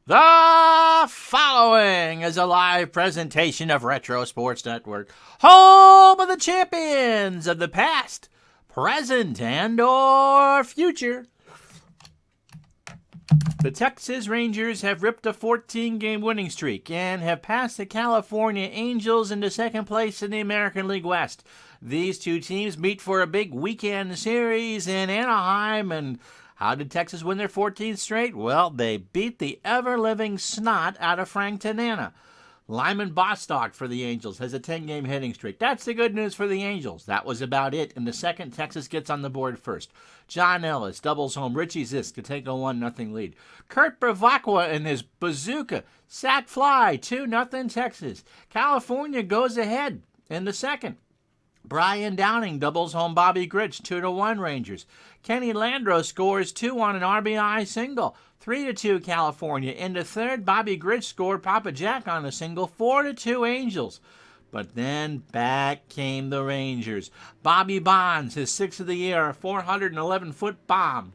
The following is a live presentation of Retro Sports Network, home of the champions of the past, present, and or future. The Texas Rangers have ripped a 14-game winning streak and have passed the California Angels into second place in the American League West. These two teams meet for a big weekend series in Anaheim, and how did Texas win their 14th straight? Well, they beat the ever-living snot out of Frank Tanana. Lyman Bostock for the Angels has a 10-game hitting streak. That's the good news for the Angels. That was about it. In the second, Texas gets on the board first. John Ellis doubles home. Richie Zisk to take a 1-0 lead. Kurt Bavacqua in his bazooka. Sack fly, 2-0 Texas. California goes ahead in the second. Brian Downing doubles home Bobby Grich, 2-1 Rangers. Kenny Landro scores 2 on an RBI single, 3-2 California. In the third, Bobby Grich scored Papa Jack on a single, 4-2 Angels. But then back came the Rangers. Bobby Bonds, his 6th of the year, a 411-foot bomb,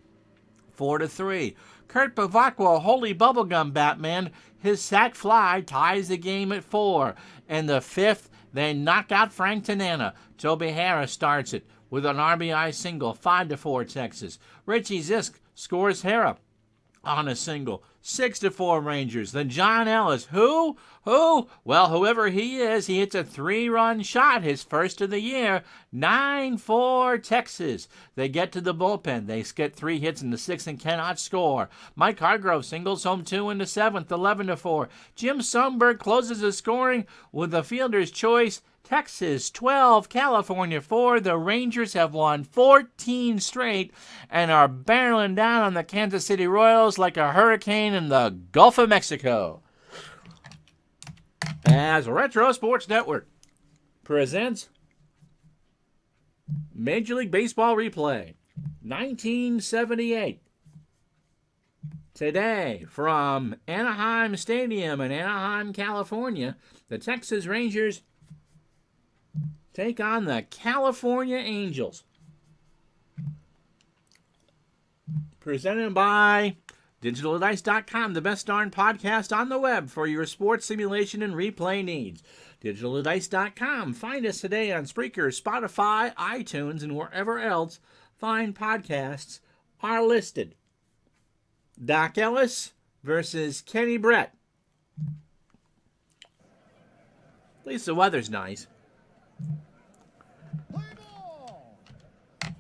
4-3. Kurt Bavacqua, holy bubblegum Batman, his sac fly ties the game at 4. And the fifth, they knock out Frank Tanana. Toby Harris starts it with an RBI single, 5-4 Texas. Richie Zisk scores Harrah on a single, 6-4 Rangers. Then John Ellis, who? Well, whoever he is, he hits a 3-run shot, his first of the year, 9-4 Texas. They get to the bullpen. They get 3 hits in the 6th and cannot score. Mike Hargrove singles home 2 in the 7th, 11-4. Jim Sundberg closes the scoring with a fielder's choice. Texas 12, California 4. The Rangers have won 14 straight and are barreling down on the Kansas City Royals like a hurricane in the Gulf of Mexico. As Retro Sports Network presents Major League Baseball Replay, 1978. Today, from Anaheim Stadium in Anaheim, California, the Texas Rangers take on the California Angels. Presented by DigitalDice.com, the best darn podcast on the web for your sports simulation and replay needs. DigitalDice.com. Find us today on Spreaker, Spotify, iTunes, and wherever else fine podcasts are listed. Doc Ellis versus Kenny Brett. At least the weather's nice.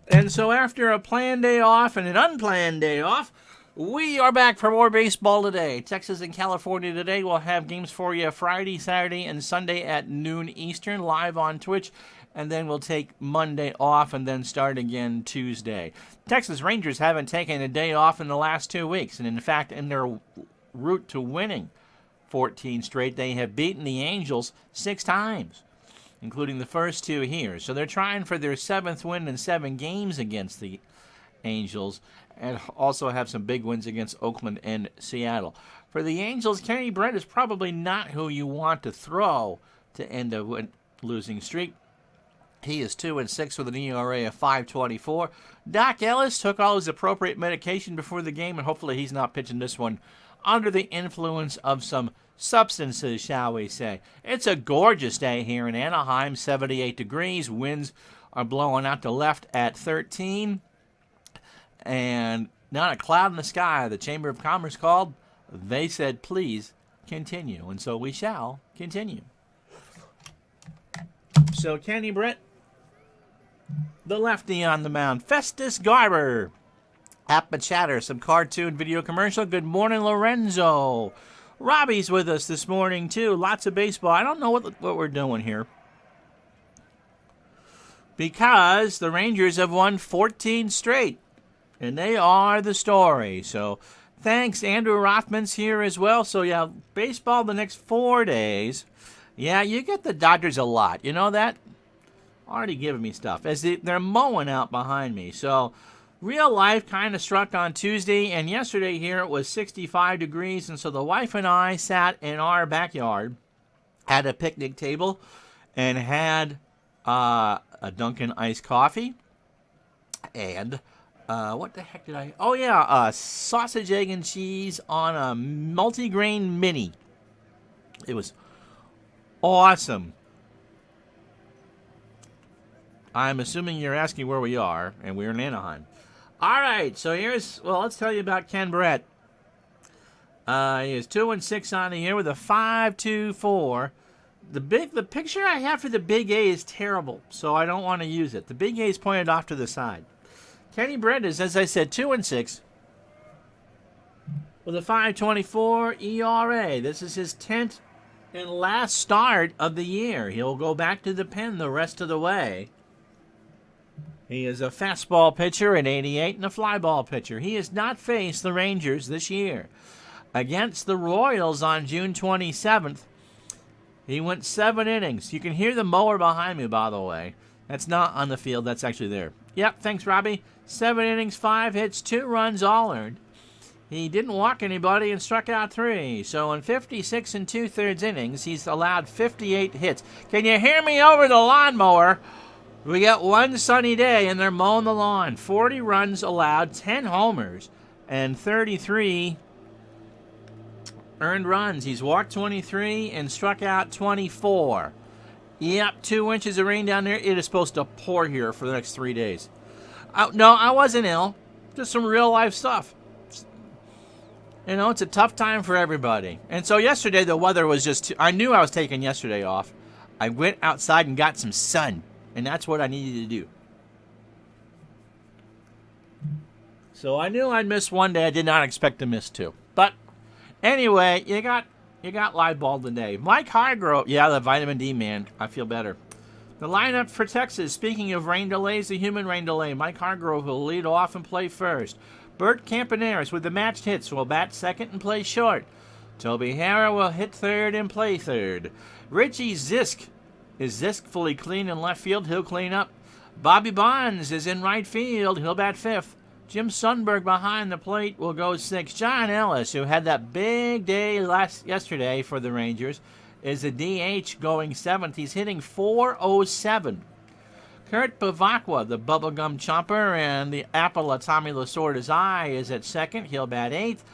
And so after a planned day off and an unplanned day off, we are back for more baseball today. Texas and California today will have games for you Friday, Saturday, and Sunday at noon Eastern, live on Twitch. And then we'll take Monday off and then start again Tuesday. Texas Rangers haven't taken a day off in the last 2 weeks. And in fact, in their route to winning 14 straight, they have beaten the Angels 6 times, including the first 2 here. So they're trying for their 7th win in 7 games against the Angels, and also have some big wins against Oakland and Seattle. For the Angels, Kenny Brett is probably not who you want to throw to end a losing streak. He is 2-6 with an ERA of 5.24. Doc Ellis took all his appropriate medication before the game, and hopefully he's not pitching this one under the influence of some substances, shall we say. It's a gorgeous day here in Anaheim, 78 degrees. Winds are blowing out to left at 13. And not a cloud in the sky. The Chamber of Commerce called. They said, please continue. And so we shall continue. So Kenny Brett, the lefty on the mound. Festus Garber. Appa Chatter, some cartoon video commercial. Good morning, Lorenzo. Robbie's with us this morning, too. Lots of baseball. I don't know what we're doing here, because the Rangers have won 14 straight, and they are the story. So thanks. Andrew Rothman's here as well. So, yeah, baseball the next 4 days. Yeah, you get the Dodgers a lot. You know that? Already giving me stuff. As they're mowing out behind me. So real life kind of struck on Tuesday, and yesterday here it was 65 degrees, and so the wife and I sat in our backyard at a picnic table and had a Dunkin' iced coffee and What the heck did I? Oh yeah, sausage, egg, and cheese on a multigrain mini. It was awesome. I'm assuming you're asking where we are, and we're in Anaheim. All right, so let's tell you about Ken Brett. He is 2-6 on the year with a 5.24. The picture I have for the Big A is terrible, so I don't want to use it. The Big A is pointed off to the side. Kenny Brett is, as I said, 2-6 with a 5.24 ERA. This is his 10th and last start of the year. He'll go back to the pen the rest of the way. He is a fastball pitcher at 88 and a fly ball pitcher. He has not faced the Rangers this year. Against the Royals on June 27th, he went 7 innings. You can hear the mower behind me, by the way. That's not on the field. That's actually there. Yep, thanks, Robbie. 7 innings, 5 hits, 2 runs, all earned. He didn't walk anybody and struck out 3. So in 56 and 2/3 innings, he's allowed 58 hits. Can you hear me over the lawnmower? We got one sunny day, and they're mowing the lawn. 40 runs allowed, 10 homers, and 33 earned runs. He's walked 23 and struck out 24. Yep, 2 inches of rain down there. It is supposed to pour here for the next 3 days. No, I wasn't ill. Just some real-life stuff. You know, it's a tough time for everybody. And so yesterday, the weather was just I knew I was taking yesterday off. I went outside and got some sun. And that's what I needed to do. So I knew I'd miss one day. I did not expect to miss 2. But anyway, you got live ball today. Mike Hargrove. Yeah, the vitamin D, man. I feel better. The lineup for Texas, speaking of rain delays, the human rain delay, Mike Hargrove will lead off and play first. Bert Campaneris with the matched hits will bat second and play short. Toby Harrah will hit third and play third. Richie Zisk. Is Zisk fully clean in left field? He'll clean up. Bobby Bonds is in right field. He'll bat fifth. Jim Sundberg behind the plate will go sixth. John Ellis, who had that big day yesterday for the Rangers, is a DH going seventh. He's hitting .407. Kurt Bavacqua, the bubblegum chomper and the apple of Tommy Lasorda's eye, is at second. He'll bat eighth.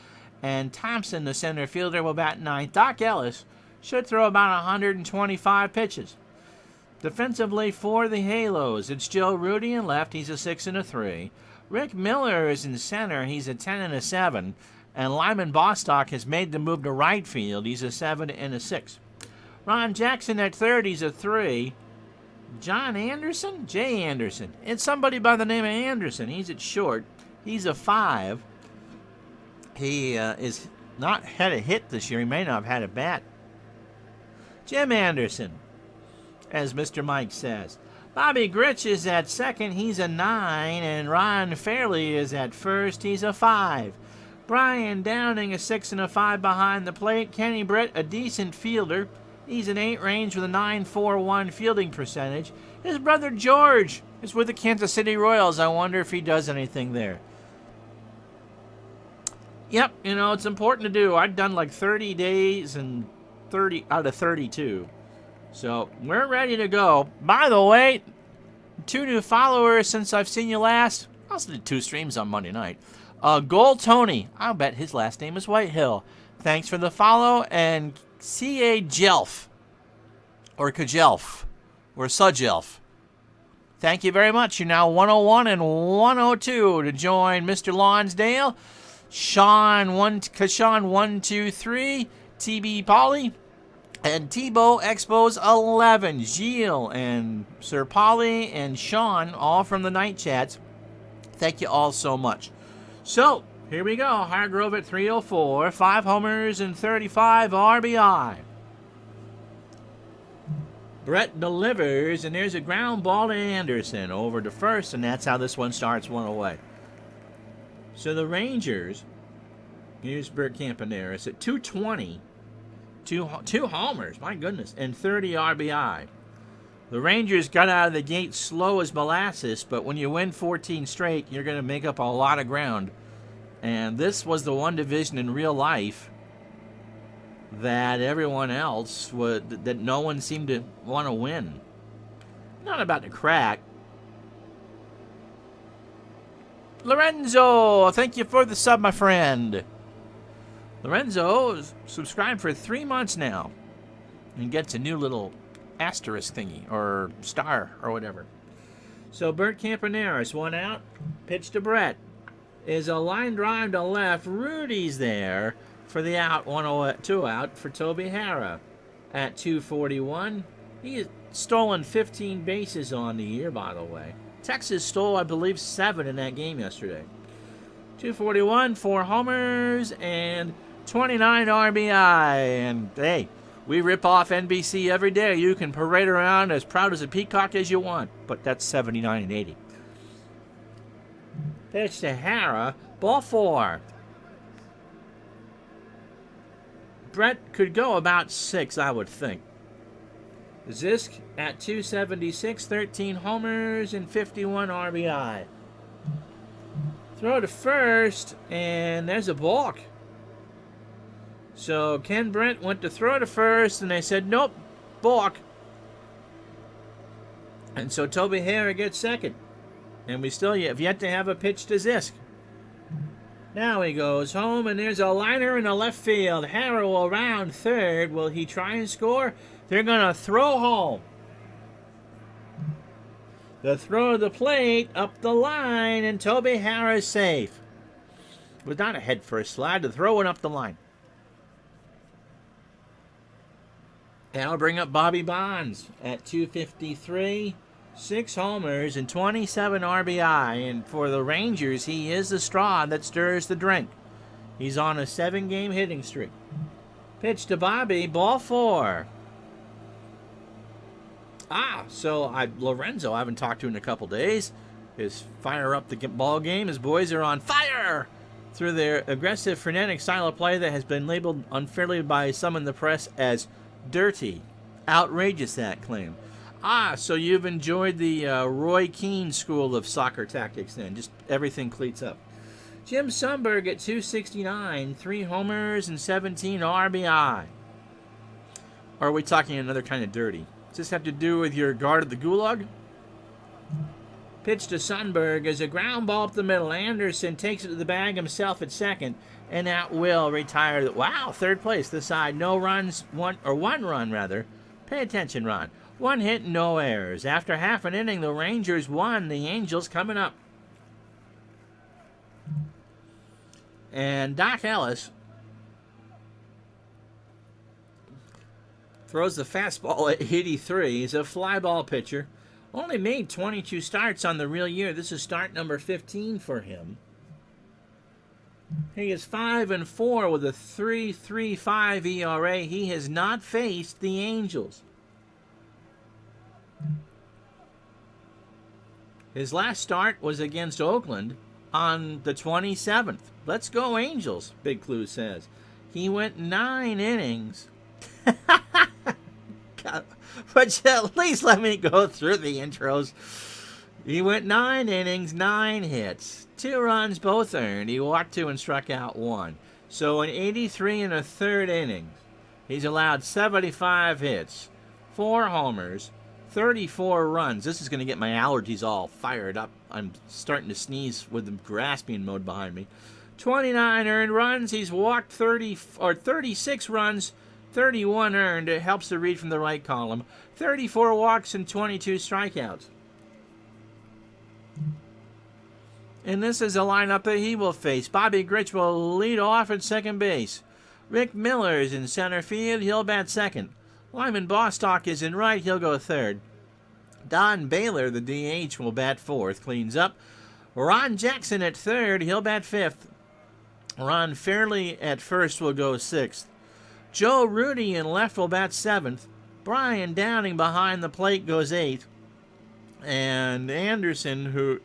And Thompson, the center fielder, will bat ninth. Doc Ellis should throw about 125 pitches. Defensively for the Halos, it's Joe Rudy in left. He's a 6 and a 3. Rick Miller is in center. He's a 10 and a 7. And Lyman Bostock has made the move to right field. He's a 7 and a 6. Ron Jackson at third. He's a 3. John Anderson? Jay Anderson. It's somebody by the name of Anderson. He's at short. He's a 5. He is not had a hit this year. He may not have had a bat. Jim Anderson, as Mr. Mike says. Bobby Grich is at second. He's a 9. And Ron Fairley is at first. He's a 5. Brian Downing, a 6 and a 5 behind the plate. Kenny Brett, a decent fielder. He's an 8 range with a .941 fielding percentage. His brother George is with the Kansas City Royals. I wonder if he does anything there. Yep, you know, it's important to do. I've done like 30 days and 30 out of 32. So we're ready to go. By the way, 2 new followers since I've seen you last. I also did 2 streams on Monday night. Gold Tony. I'll bet his last name is Whitehill. Thanks for the follow. And C.A. Jelf. Or Kajelf. Or Sujelf. Thank you very much. You're now 101 and 102 to join Mr. Lonsdale. Kashawn123. TB Polly. And Tebow Expos 11. Gilles and Sir Polly and Sean, all from the night chats. Thank you all so much. So, here we go. Hargrove at 304. 5 homers and 35 RBI. Brett delivers, and there's a ground ball to Anderson over to first, and that's how this one starts, 1 away. So the Rangers, here's Bert Campaneris at 220. Two homers, my goodness, and 30 RBI. The Rangers got out of the gate slow as molasses, but when you win 14 straight, you're going to make up a lot of ground. And this was the one division in real life that everyone else would, that no one seemed to want to win. Not about to crack. Lorenzo, thank you for the sub, my friend. Lorenzo is subscribed for 3 months now and gets a new little asterisk thingy or star or whatever. So Bert Campaneris, 1 out, pitch to Brett. Is a line drive to left. Rudy's there for the out, 2 out for Toby Harrah at 241. He has stolen 15 bases on the year, by the way. Texas stole, I believe, 7 in that game yesterday. 241, 4 homers, and 29 RBI. And, hey, we rip off NBC every day. You can parade around as proud as a peacock as you want. But that's 79 and 80. Pitch to Harrah, ball 4. Brett could go about 6, I would think. Zisk at 276, 13 homers, and 51 RBI. Throw to first, and there's a balk. So Ken Brent went to throw to first, and they said, nope, balk. And so Toby Harrah gets second. And we still have yet to have a pitch to Zisk. Now he goes home, and there's a liner in the left field. Harrah will round third. Will he try and score? They're going to throw home. The throw to the plate, up the line, and Toby Harrah is safe. It was not a head first slide. The throw went up the line. And I'll bring up Bobby Bonds at 253. 6 homers and 27 RBI. And for the Rangers, he is the straw that stirs the drink. He's on a 7-game hitting streak. Pitch to Bobby, ball 4. So Lorenzo, I haven't talked to in a couple days, is fire up the ball game. His boys are on fire through their aggressive, frenetic style of play that has been labeled unfairly by some in the press as dirty. Outrageous, that claim. So you've enjoyed the Roy Keane school of soccer tactics then. Just everything cleats up. Jim Sundberg at 269, 3 homers and 17 RBI. Or are we talking another kind of dirty? Does this have to do with your guard at the Gulag? Pitch to Sundberg is a ground ball up the middle. Anderson takes it to the bag himself at second, and that will retire. Wow, third place. This side, no runs, one run rather. Pay attention, Ron. 1 hit, no errors. After half an inning, the Rangers won. The Angels coming up. And Doc Ellis throws the fastball at 83. He's a fly ball pitcher. Only made 22 starts on the real year. This is start number 15 for him. He is 5-4 with a 3.35 ERA. He has not faced the Angels. His last start was against Oakland on the 27th. Let's go Angels, Big Clue says. He went 9 innings. God, but at least let me go through the intros. He went 9 innings, 9 hits, 2 runs, both earned. He walked 2 and struck out 1. So in 83 and a third innings, he's allowed 75 hits, 4 homers, 34 runs. This is going to get my allergies all fired up. I'm starting to sneeze with the grass being mowed behind me. 29 earned runs. He's walked 36 runs, 31 earned. It helps to read from the right column. 34 walks and 22 strikeouts. And this is a lineup that he will face. Bobby Grich will lead off at second base. Rick Miller's in center field. He'll bat second. Lyman Bostock is in right. He'll go third. Don Baylor, the DH, will bat fourth. Cleans up. Ron Jackson at third. He'll bat fifth. Ron Fairley at first will go sixth. Joe Rudy in left will bat seventh. Brian Downing behind the plate goes eighth. And Anderson, who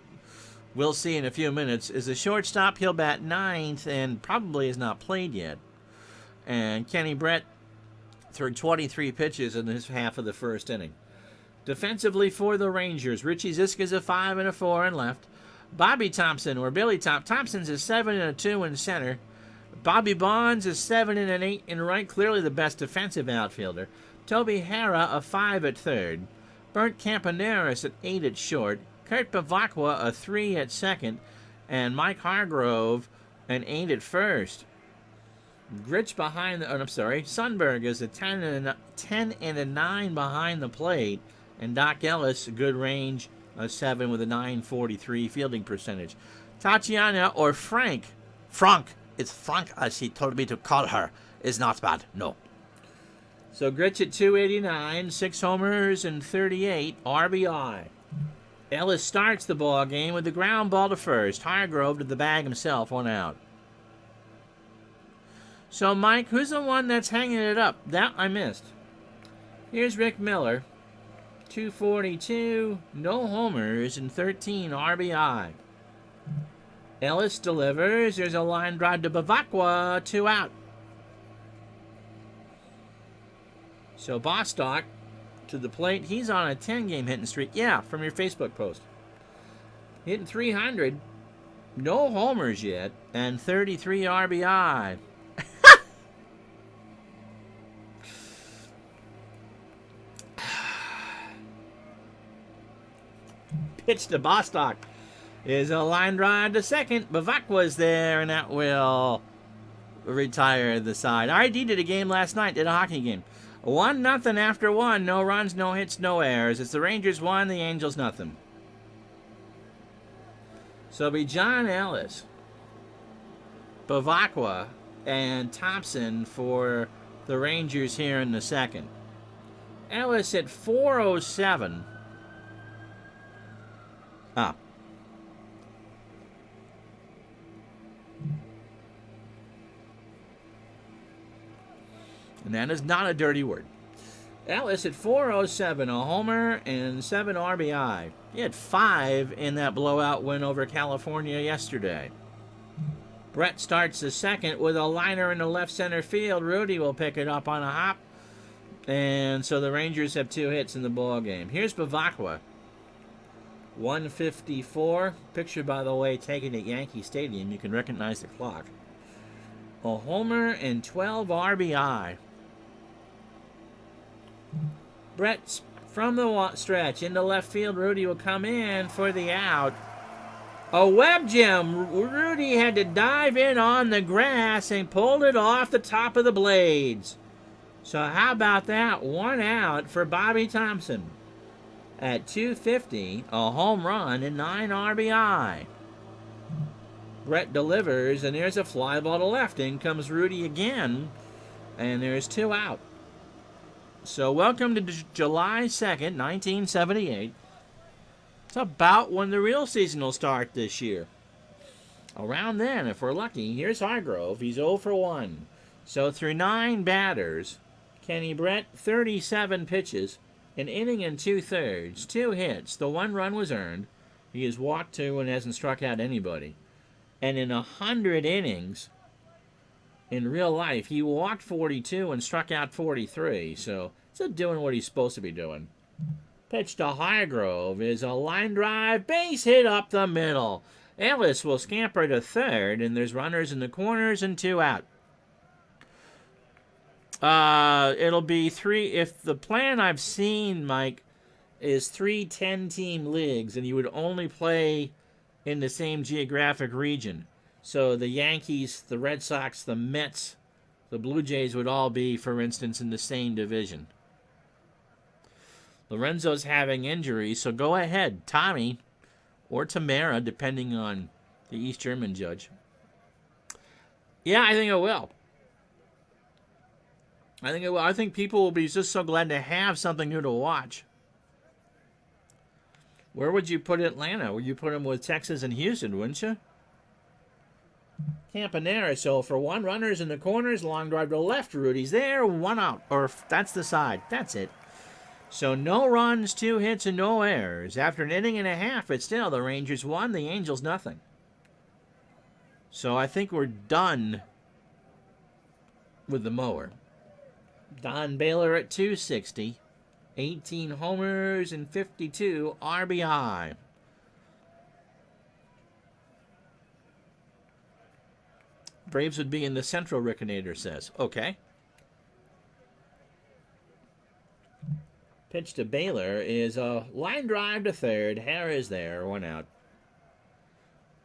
we'll see in a few minutes, is a shortstop. He'll bat ninth and probably has not played yet. And Kenny Brett threw 23 pitches in his half of the first inning. Defensively for the Rangers, Richie Ziska's a 5 and a 4 in left. Bobby Thompson, or Billy Thompson's a 7 and a 2 in center. Bobby Bonds is 7 and an 8 in right, clearly the best defensive outfielder. Toby Harrah a 5 at third. Bert Campaneris at 8 at short. Kurt Bavacqua a 3 at second. and Mike Hargrove and 8 at first. Grich behind the, I'm sorry, Sundberg is a 10 and a 9 behind the plate, and Doc Ellis, a good range, a 7 with a 943 fielding percentage. Tatiana or Frank, it's Frank as she told me to call her, is not bad, no. So Grich at 289, 6 homers and 38 RBI. Ellis starts the ball game with the ground ball to first. Hargrove to the bag himself, 1 out. So, Mike, who's the one that's hanging it up? That I missed. Here's Rick Miller. 242, no homers, and 13 RBI. Ellis delivers. There's a line drive to Bavacqua, 2 out. So, Bostock to the plate. He's on a 10-game hitting streak. Yeah, from your Facebook post. Hitting 300. No homers yet, and 33 RBI. Pitch to Bostock is a line drive to second. Bavacqua's there, and that will retire the side. RD did a game last night, did a hockey game. 1-0 after 1. No runs, no hits, no errors. It's the Rangers 1, the Angels nothing. So it'll be John Ellis, Bavacqua, and Thompson for the Rangers here in the second. Ellis at 407. And that is not a dirty word. Ellis at 407, a homer and 7 RBI. He had 5 in that blowout win over California yesterday. Brett starts the second with a liner in the left center field. Rudy will pick it up on a hop. And so the Rangers have 2 hits in the ball game. Here's Bavacqua. 154. Picture, by the way, taken at Yankee Stadium. You can recognize the clock. A homer and 12 RBI. Brett from the stretch into left field. Rudy will come in for the out. A web gem. Rudy had to dive in on the grass and pulled it off the top of the blades. So how about that? 1 out for Bobby Thompson. At 250, a home run and 9 RBI. Brett delivers, and there's a fly ball to left. In comes Rudy again, and there's 2 out. So welcome to July 2nd, 1978. It's about when the real season will start this year. Around then, if we're lucky. Here's Hargrove. He's 0 for 1. So through 9 batters, Kenny Brett, 37 pitches, an inning and 2/3, 2 hits. The 1 run was earned. He has walked 2 and hasn't struck out anybody. And in 100 innings, in real life, he walked 42 and struck out 43. So he's doing what he's supposed to be doing. Pitch to Hargrove is a line drive, base hit up the middle. Ellis will scamper to third, and there's runners in the corners and 2 out. It'll be 3. If the plan I've seen, Mike, is 3 10-team leagues, and you would only play in the same geographic region. So the Yankees, the Red Sox, the Mets, the Blue Jays would all be, for instance, in the same division. Lorenzo's having injuries, so go ahead, Tommy, or Tamara, depending on the East German judge. Yeah, I think it will. I think people will be just so glad to have something new to watch. Where would you put Atlanta? Would you put them with Texas and Houston, wouldn't you? Campanera, so for 1, runners in the corners, long drive to left. Rudy's there, 1 out. Or that's the side. That's it. So no runs, 2 hits, and no errors. After an inning and a half, it's still the Rangers 1, the Angels nothing. So I think we're done with the mower. Don Baylor at 260. 18 homers and 52 RBI. Braves would be in the Central, Rickinator says. Okay. Pitch to Baylor is a line drive to third. Harris there, 1 out.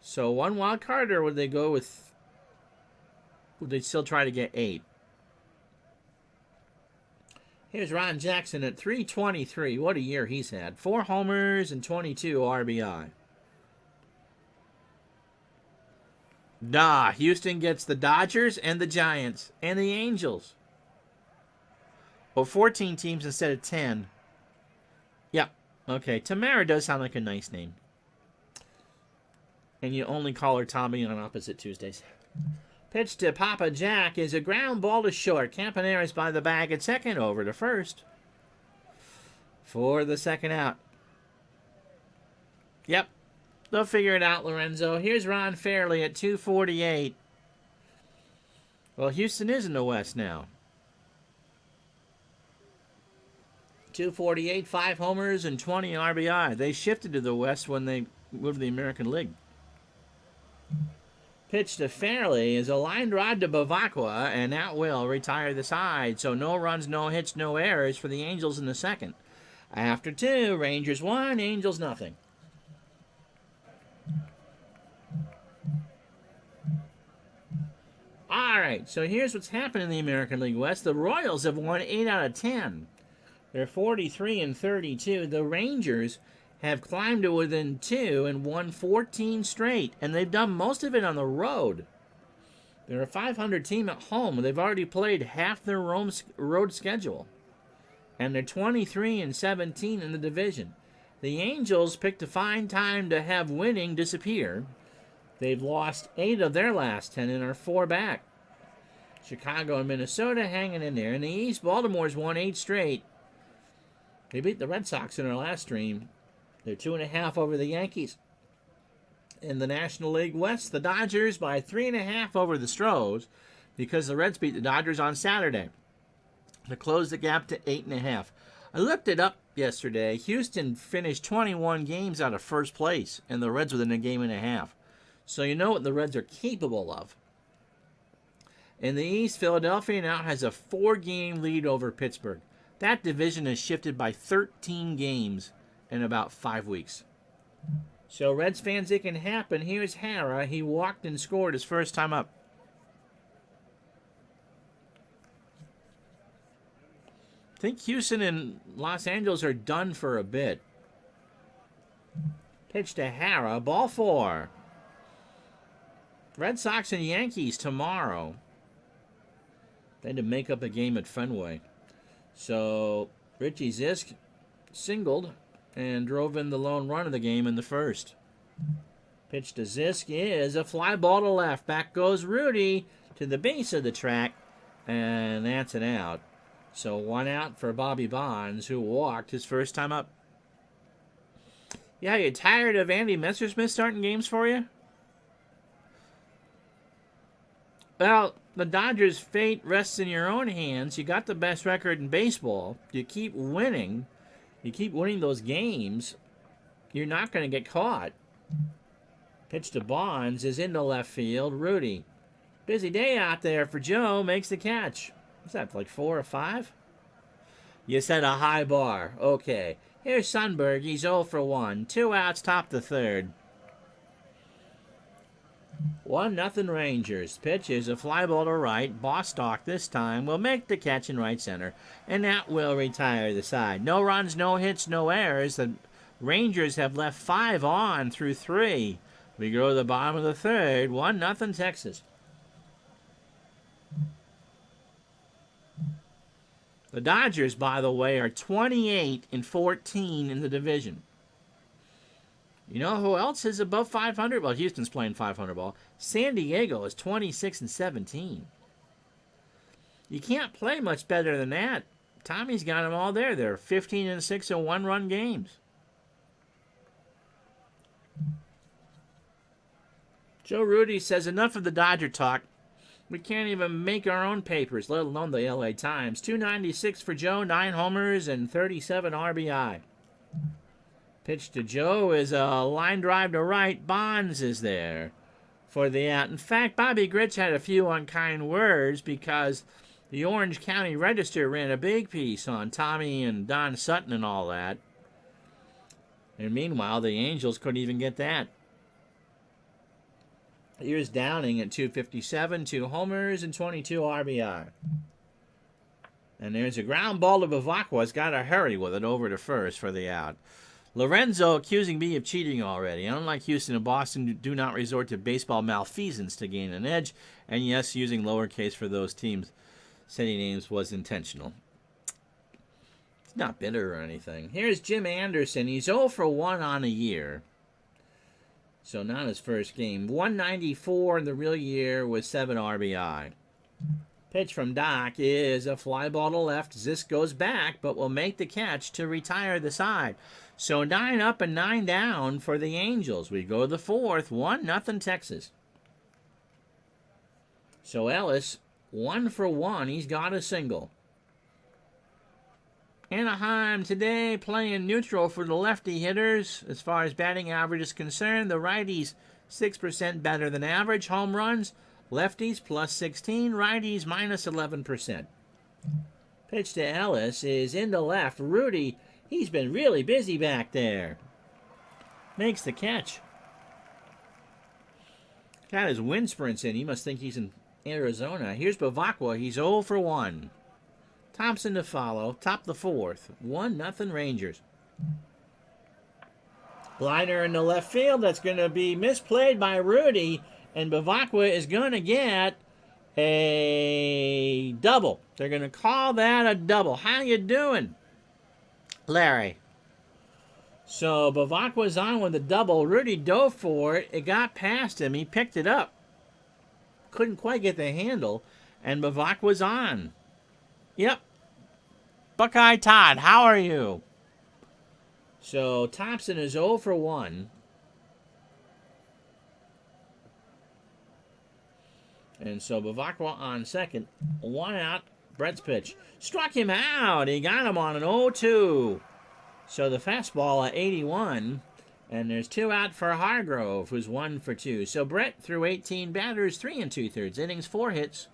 So 1 wild card, or would they go with... Would they still try to get 8? Here's Ron Jackson at 323. What a year he's had. 4 homers and 22 RBI. Houston gets the Dodgers and the Giants and the Angels. 14 teams instead of 10. Yep. Okay. Tamara does sound like a nice name. And you only call her Tommy on opposite Tuesdays. Pitch to Papa Jack is a ground ball to short. Campaneris by the bag at second, over to first. For the second out. Yep. They'll figure it out, Lorenzo. Here's Ron Fairley at 248. Well, Houston is in the West now. 248, 5 homers, and 20 RBI. They shifted to the West when they moved to the American League. Pitch to Fairley is a line drive to Bavacqua, and that will retire the side. So no runs, no hits, no errors for the Angels in the second. After 2, Rangers 1, Angels nothing. All right, so here's what's happened in the American League West. The Royals have won 8 out of 10. They're 43 and 32. The Rangers have climbed to within 2 and won 14 straight, and they've done most of it on the road. They're a 500 team at home. They've already played half their road schedule, and they're 23 and 17 in the division. The Angels picked a fine time to have winning disappear. They've lost 8 of their last 10 and are 4 back. Chicago and Minnesota hanging in there. In the East, Baltimore's won 8 straight. They beat the Red Sox in their last stream. They're 2.5 over the Yankees. In the National League West, the Dodgers by 3.5 over the Stros because the Reds beat the Dodgers on Saturday to close the gap to 8.5. I looked it up yesterday. Houston finished 21 games out of first place, and the Reds within a game and a half. So you know what the Reds are capable of. In the East, Philadelphia now has a 4-game lead over Pittsburgh. That division has shifted by 13 games in about 5 weeks. So Reds fans, it can happen. Here's Hara. He walked and scored his first time up. I think Houston and Los Angeles are done for a bit. Pitch to Hara. Ball 4. Red Sox and Yankees tomorrow. They had to make up a game at Fenway. So Richie Zisk singled and drove in the lone run of the game in the first. Pitch to Zisk is a fly ball to left. Back goes Rudy to the base of the track, and that's an out. So 1 out for Bobby Bonds, who walked his first time up. Yeah, you tired of Andy Messersmith starting games for you? Well, the Dodgers' fate rests in your own hands. You got the best record in baseball. You keep winning. You keep winning those games. You're not going to get caught. Pitch to Bonds is into left field. Rudy. Busy day out there for Joe. Makes the catch. What's that, like 4 or 5? You set a high bar. Okay. Here's Sundberg. He's 0 for 1. 2 outs, top the third. 1-0 Rangers. Pitch is a fly ball to right. Bostock this time will make the catch in right center, and that will retire the side. No runs, no hits, no errors. The Rangers have left 5 on through 3. We go to the bottom of the third. 1-0 Texas. The Dodgers, by the way, are 28 and 14 in the division. You know who else is above 500? Well, Houston's playing 500 ball. San Diego is 26 and 17. You can't play much better than that. Tommy's got them all there. They're 15 and 6 in 1-run games. Joe Rudy says, enough of the Dodger talk. We can't even make our own papers, let alone the LA Times. 296 for Joe, 9 homers, and 37 RBI. Pitch to Joe is a line drive to right. Bonds is there for the out. In fact, Bobby Grich had a few unkind words because the Orange County Register ran a big piece on Tommy and Don Sutton and all that. And meanwhile, the Angels couldn't even get that. Here's Downing at 257, 2 homers and 22 RBI. And there's a ground ball to Bavacqua's got to hurry with it over to first for the out. Lorenzo accusing me of cheating already. Unlike Houston and Boston, do not resort to baseball malfeasance to gain an edge. And yes, using lowercase for those teams' city names was intentional. It's not bitter or anything. Here's Jim Anderson. He's 0 for 1 on a year. So not his first game. 194 in the real year with 7 RBI. Pitch from Doc is a fly ball to left. Zisk goes back, but will make the catch to retire the side. So 9 up and 9 down for the Angels. We go to the fourth, 1-0 Texas. So Ellis, 1 for 1. He's got a single. Anaheim today playing neutral for the lefty hitters. As far as batting average is concerned, the righties 6% better than average. Home runs, lefties plus 16, righties minus 11%. Pitch to Ellis is into left. Rudy, he's been really busy back there. Makes the catch. Got his wind sprints in. He must think he's in Arizona. Here's Bavacqua. He's 0 for 1. Thompson to follow. Top the fourth. 1-0 Rangers. Liner in the left field. That's going to be misplayed by Rudy. And Bavacqua is going to get a double. They're going to call that a double. How you doing, Larry? So Bavacqua's on with a double. Rudy dove for it. It got past him. He picked it up. Couldn't quite get the handle. And Bavacqua's on. Yep. Buckeye Todd, how are you? So Thompson is 0 for 1. And so Bavacqua on second. 1 out. Brett's pitch. Struck him out. He got him on an 0-2. So the fastball at 81. And there's 2 out for Hargrove, who's 1 for 2. So Brett threw 18 batters, 3 2/3 innings, 4 hits,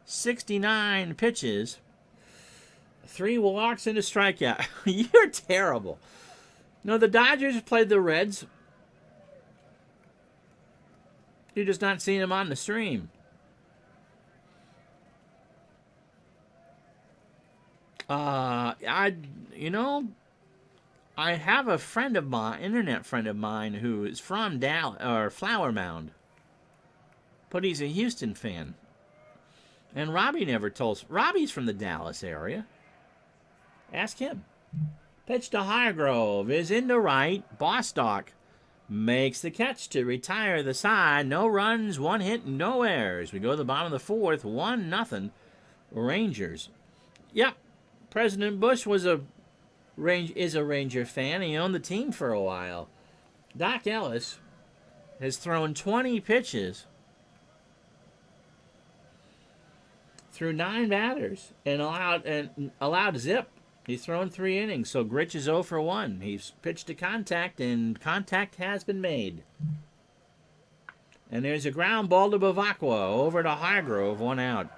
69 pitches. 3 walks and a strikeout. You're terrible. No, the Dodgers played the Reds. You're just not seeing them on the stream. I have a friend of mine, internet friend of mine, who is from Flower Mound, but he's a Houston fan. And Robbie never told us. Robbie's from the Dallas area. Ask him. Pitch to Hargrove is into right. Bostock makes the catch to retire the side. No runs, 1 hit, no errors. We go to the bottom of the fourth. 1-0 Rangers. Yep. President Bush is a Ranger fan. He owned the team for a while. Doc Ellis has thrown 20 pitches through 9 batters and allowed zip. He's thrown 3 innings, so Gritch is 0 for 1. He's pitched to contact, and contact has been made. And there's a ground ball to Bavacqua over to Hargrove, 1 out.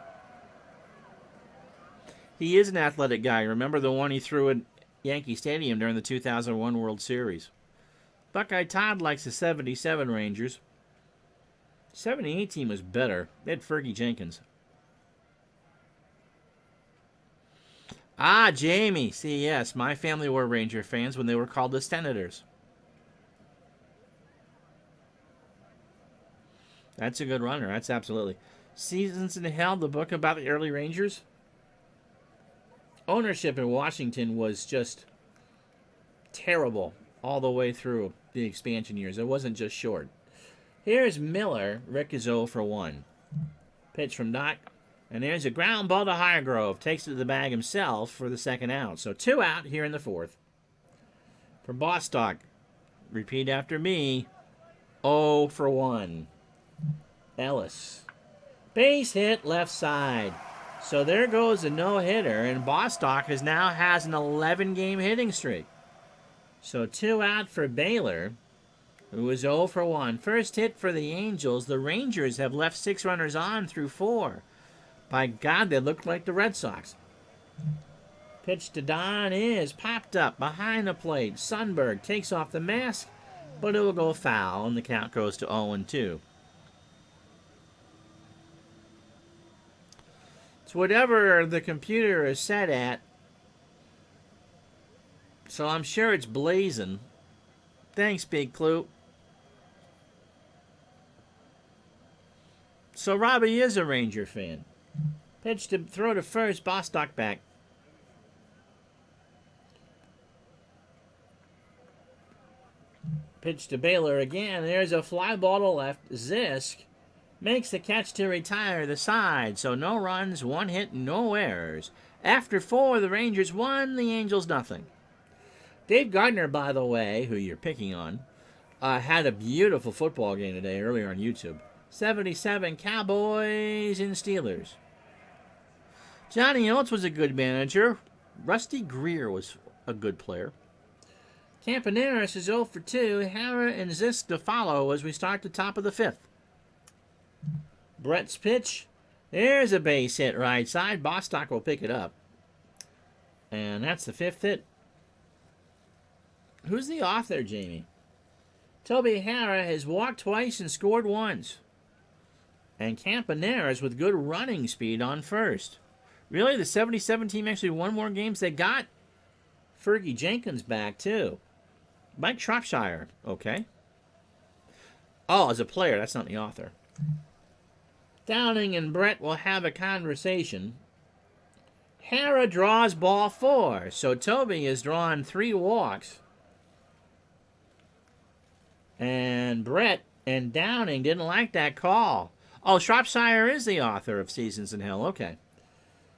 He is an athletic guy. Remember the one he threw at Yankee Stadium during the 2001 World Series. Buckeye Todd likes the 77 Rangers. 78 team was better. They had Fergie Jenkins. Ah, Jamie. See, yes, my family were Ranger fans when they were called the Senators. That's a good runner. That's absolutely. Seasons in Hell, the book about the early Rangers. Ownership in Washington was just terrible all the way through the expansion years. It wasn't just short. Here's Miller. Rick is 0 for 1. Pitch from Doc. And there's a ground ball to Hargrove. Takes it to the bag himself for the 2nd out. So 2 out here in the 4th. For Bostock, repeat after me. 0 for 1. Ellis. Base hit left side. So there goes a no-hitter. And Bostock now has an 11-game hitting streak. So 2 out for Baylor, who is 0 for 1. First hit for the Angels. The Rangers have left 6 runners on through 4. By God, they look like the Red Sox. Pitch to Don is popped up behind the plate. Sundberg takes off the mask, but it will go foul, and the count goes to 0-2. It's whatever the computer is set at. So I'm sure it's blazing. Thanks, Big Clue. So Robbie is a Ranger fan. Pitch to throw to first, Bostock back. Pitch to Baylor again. There's a fly ball to left. Zisk makes the catch to retire the side. So no runs, 1 hit, no errors. After 4, the Rangers won, the Angels nothing. Dave Gardner, by the way, who you're picking on, had a beautiful football game today earlier on YouTube. 77 Cowboys and Steelers. Johnny Oates was a good manager. Rusty Greer was a good player. Campaneris is 0 for 2. Hara and Zisk to follow as we start the top of the 5th. Brett's pitch. There's a base hit right side. Bostock will pick it up. And that's the 5th hit. Who's the author, Jamie? Toby Hara has walked twice and scored once. And Campaneris with good running speed on first. Really, the 77 team actually won more games. They got Fergie Jenkins back, too. Mike Shropshire, okay. Oh, as a player, that's not the author. Downing and Brett will have a conversation. Hara draws ball 4, so Toby has drawn 3 walks. And Brett and Downing didn't like that call. Oh, Shropshire is the author of Seasons in Hell, okay.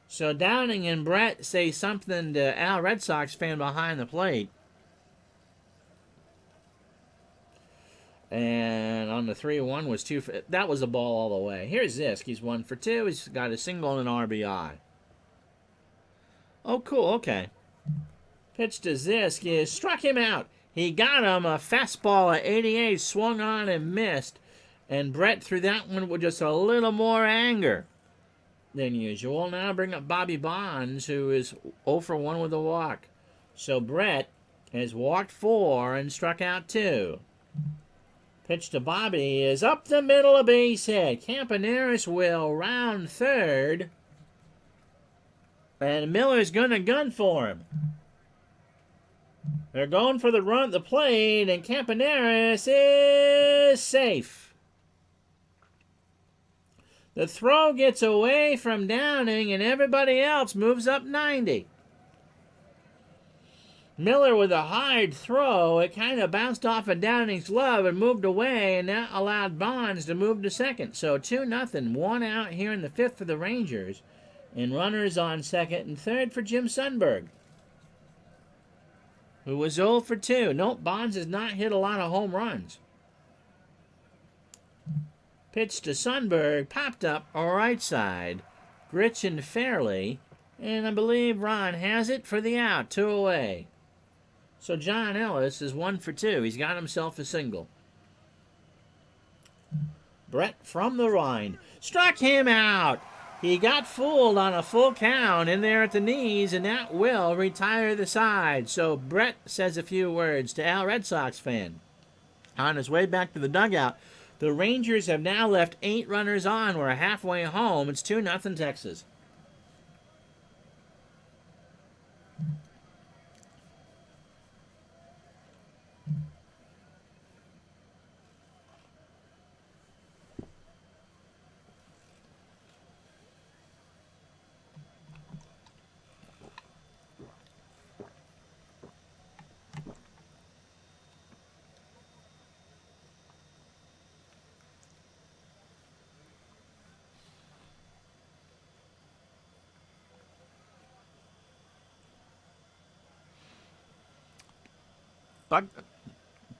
So Downing and Brett say something to Al Red Sox fan behind the plate. And on the 3-1 was 2. That was a ball all the way. Here's Zisk. He's 1 for 2. He's got a single and an RBI. Oh, cool. Okay. Pitch to Zisk is struck him out. He got him a fastball at 88, swung on and missed. And Brett threw that one with just a little more anger than usual. Now bring up Bobby Bonds, who is 0 for 1 with a walk. So Brett has walked 4 and struck out 2. Pitch to Bobby is up the middle, a base hit. Campaneris will round third. And Miller's going to gun for him. They're going for the run at the plate, and Campaneris is safe. The throw gets away from Downing, and everybody else moves up 90. Miller with a hard throw. It kind of bounced off of Downing's glove and moved away, and that allowed Bonds to move to second. So 2-0, 1 out here in the 5th for the Rangers, and runners on second and third for Jim Sundberg, who was 0 for 2. Nope, Bonds has not hit a lot of home runs. Pitch to Sundberg, popped up right side. Gritchen fairly, and I believe Ron has it for the out, 2 away. So John Ellis is 1 for 2. He's got himself a single. Brett from the rind struck him out. He got fooled on a full count in there at the knees, and that will retire the side. So Brett says a few words to Al Red Sox fan. On his way back to the dugout, the Rangers have now left 8 runners on. We're halfway home. It's 2-0 Texas.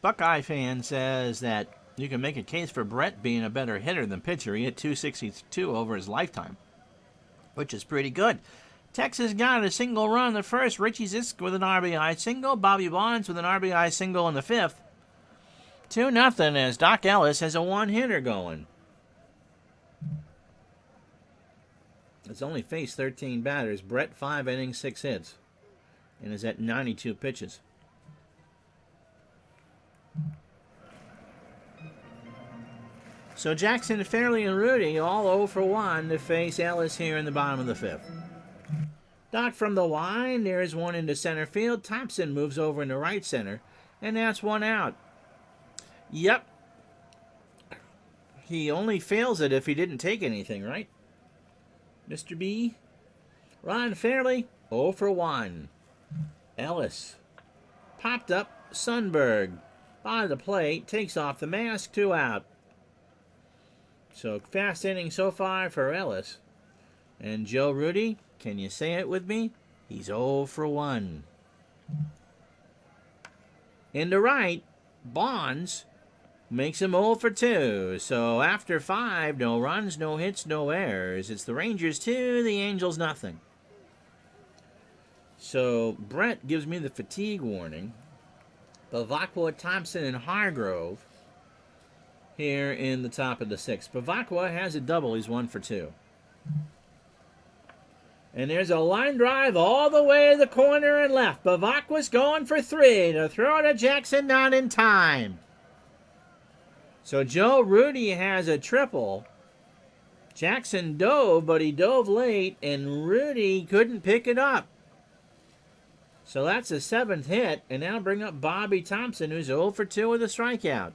Buckeye fan says that you can make a case for Brett being a better hitter than pitcher. He hit 262 over his lifetime, which is pretty good. Texas got a single run in the first. Richie Zisk with an RBI single. Bobby Bonds with an RBI single in the 5th. 2-0 as Doc Ellis has a one-hitter going. It's only faced 13 batters. Brett 5 innings, 6 hits, and is at 92 pitches. So Jackson, Fairley, and Rudy all 0 for 1 to face Ellis here in the bottom of the 5th. Doc from the line. There's one into center field. Thompson moves over into right center, and that's one out. Yep. He only fails it if he didn't take anything, right? Mr. B. Ron Fairley, 0 for 1. Ellis. Popped up. Sundberg. By the plate. Takes off the mask. 2 out. So fast inning so far for Ellis. And Joe Rudy, can you say it with me? He's 0 for 1. Into right, Bonds makes him 0 for 2. So after 5, no runs, no hits, no errors. It's the Rangers 2, the Angels nothing. So Brett gives me the fatigue warning. Bavacqua, Thompson, and Hargrove here in the top of the 6th. Bavacqua has a double. He's 1 for 2. And there's a line drive all the way to the corner and left. Bavacqua's going for 3 to throw to Jackson, not in time. So Joe Rudy has a triple. Jackson dove, but he dove late, and Rudy couldn't pick it up. So that's a 7th hit, and now bring up Bobby Thompson, who's 0 for 2 with a strikeout.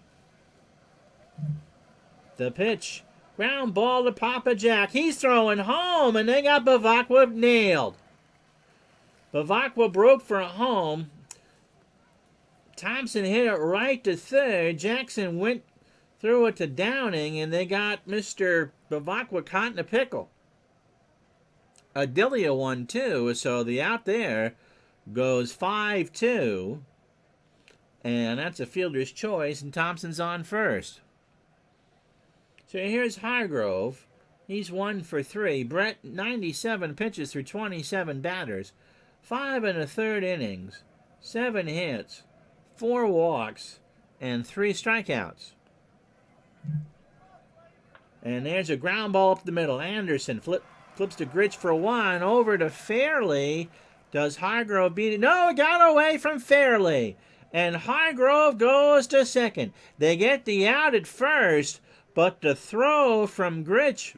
The pitch. Ground ball to Papa Jack. He's throwing home, and they got Bavacqua nailed. Bavacqua broke for a home. Thompson hit it right to third. Jackson went threw it to Downing, and they got Mr. Bavacqua caught in a pickle. Adelia won too, so the out there goes 5-2, and that's a fielder's choice, and Thompson's on first. So here's Hargrove. He's 1 for 3. Brett, 97 pitches through 27 batters. 5 1/3 innings. 7 hits. 4 walks. And 3 strikeouts. And there's a ground ball up the middle. Anderson flips to Gritch for 1. Over to Fairley. Does Hargrove beat it? No, it got away from Fairley. And Hargrove goes to second. They get the out at first, but the throw from Gritch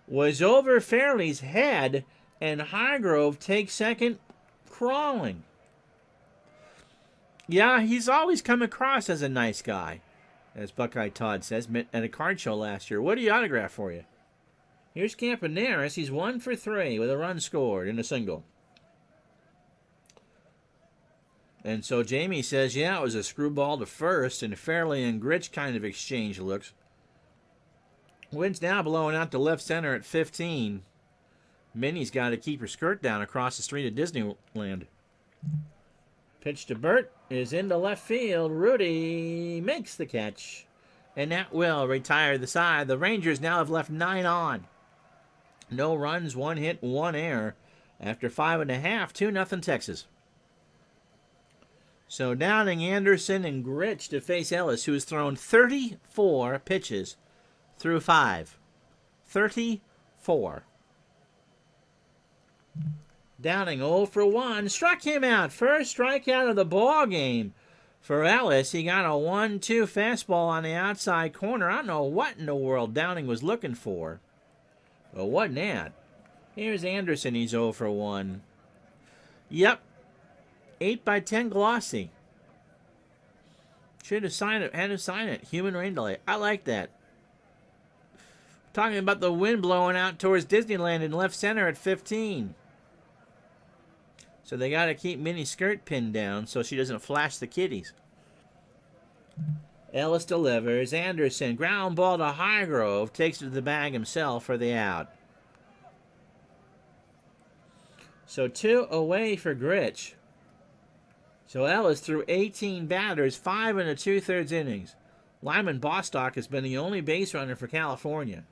was over Fairley's head, and Hargrove takes second crawling. Yeah, he's always come across as a nice guy, as Buckeye Todd says, at a card show last year. What do you autograph for you? Here's Campaneris. He's 1 for 3 with a run scored in a single. And so Jamie says, yeah, it was a screwball to first, and Fairley and Gritch kind of exchange looks. Wind's now blowing out to left center at 15. Minnie's got to keep her skirt down across the street at Disneyland. Pitch to Burt is into left field. Rudy makes the catch. And that will retire the side. The Rangers now have left 9 on. No runs, 1 hit, 1 error. After 5.5, 2-0 Texas. So Downing, Anderson, and Gritch to face Ellis, who has thrown 34 pitches through 5. 34. Downing 0 for 1. Struck him out. First strikeout of the ball game for Ellis. He got a 1-2 fastball on the outside corner. I don't know what in the world Downing was looking for. But wasn't that? Here's Anderson. He's 0 for 1. Yep. 8x10 glossy. Should have signed it. Had to sign it. Human rain delay. I like that. Talking about the wind blowing out towards Disneyland in left center at 15. So they got to keep Minnie's skirt pinned down so she doesn't flash the kiddies. Ellis delivers. Anderson, ground ball to Hargrove. Takes it to the bag himself for the out. So 2 away for Gritch. So Ellis threw 18 batters, 5 2/3 innings. Lyman Bostock has been the only base runner for California.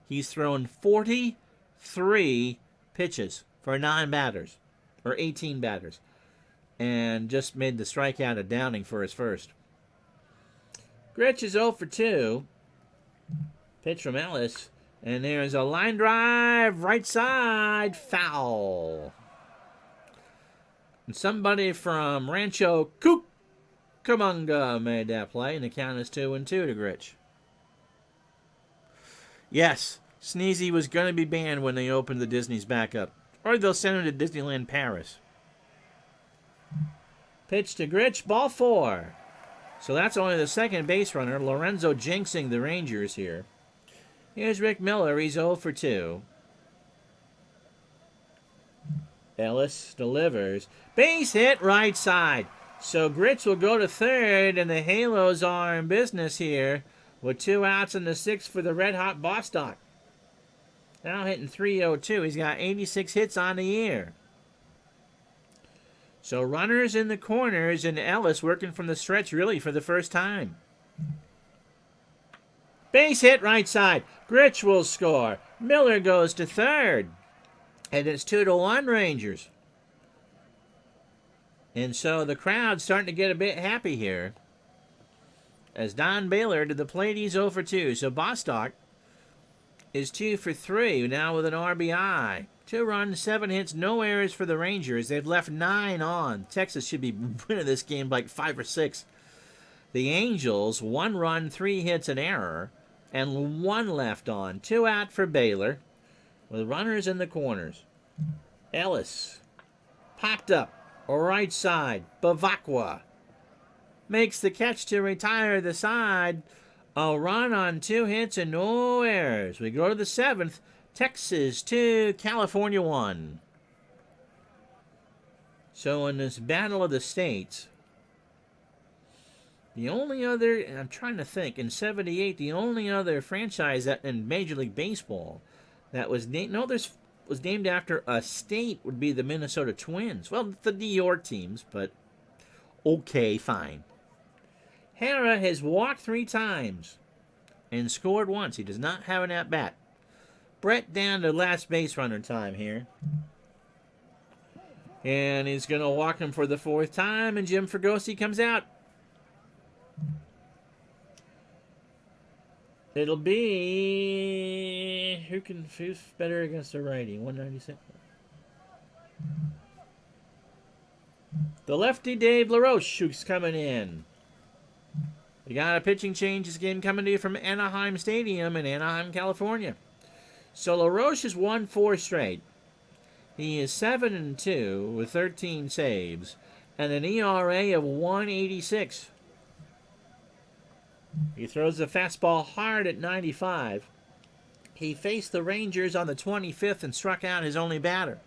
He's thrown 43 pitches for 9 batters, or 18 batters, and just made the strikeout of Downing for his first. Gritch is 0 for 2. Pitch from Ellis, and there's a line drive, right side, foul. And somebody from Rancho Cucamonga made that play, and the count is 2-2 to Gritch. Yes, Sneezy was going to be banned when they opened the Disney's back up. Or they'll send him to Disneyland Paris. Pitch to Gritch, ball 4. So that's only the second base runner. Lorenzo jinxing the Rangers here. Here's Rick Miller. He's 0 for 2. Ellis delivers. Base hit right side. So Gritch will go to third, and the Halos are in business here with 2 outs in the 6th for the red-hot Bostock. Now hitting .302. He's got 86 hits on the year. So runners in the corners, and Ellis working from the stretch really for the first time. Base hit right side. Gritch will score. Miller goes to third. And it's 2-1 Rangers. And so the crowd's starting to get a bit happy here. As Don Baylor to the plate, he's 0 for 2. So Bostock is 2 for 3 now with an RBI. 2 runs, 7 hits, no errors for the Rangers. They've left 9 on. Texas should be winning this game like 5 or 6. The Angels, 1 run, 3 hits, an error, and 1 left on. 2 out for Baylor with runners in the corners. Ellis popped up, right side. Bavacqua makes the catch to retire the side. A run on 2 hits and no errors. We go to the 7th. Texas 2, California 1. So in this battle of the states, the only other, I'm trying to think, in 78, the only other franchise that in Major League Baseball that was named, was named after a state would be the Minnesota Twins. Well, the New York teams, but okay, fine. Hara has walked 3 times and scored once. He does not have an at-bat. Brett down to last base runner time here. And he's going to walk him for the 4th time, and Jim Fregosi comes out. It'll be... Who's better against a righty? 196. The lefty Dave LaRoche, who's coming in. We got a pitching change this game coming to you from Anaheim Stadium in Anaheim, California. So LaRoche has won 4 straight. He is 7-2 with 13 saves and an ERA of 1.86. He throws the fastball hard at 95. He faced the Rangers on the 25th and struck out his only batter.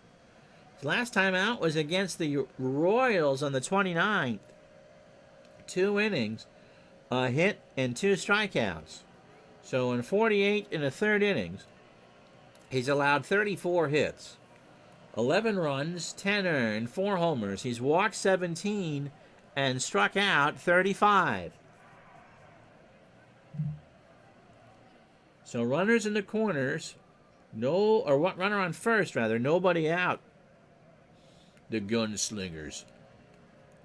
His last time out was against the Royals on the 29th. 2 innings, a hit, and 2 strikeouts. So in 48 1/3 innings, he's allowed 34 hits, 11 runs, 10 earned, 4 homers. He's walked 17 and struck out 35. So runners in the corners, runner on first rather, nobody out. The Gunslingers.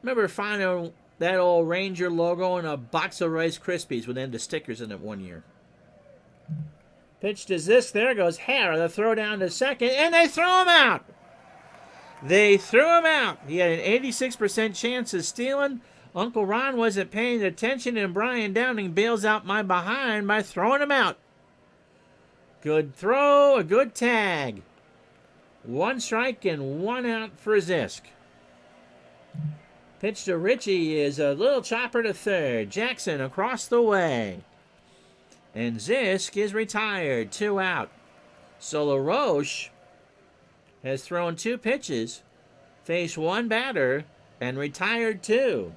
Remember finding that old Ranger logo in a box of Rice Krispies with the stickers in it one year. Pitch to Zisk. There goes Hara. The throw down to second, and they throw him out. They threw him out. He had an 86% chance of stealing. Uncle Ron wasn't paying attention, and Brian Downing bails out my behind by throwing him out. Good throw, a good tag. 1 strike and 1 out for Zisk. Pitch to Richie is a little chopper to third. Jackson across the way. And Zisk is retired, 2 out. So LaRoche has thrown 2 pitches, faced 1 batter, and retired 2.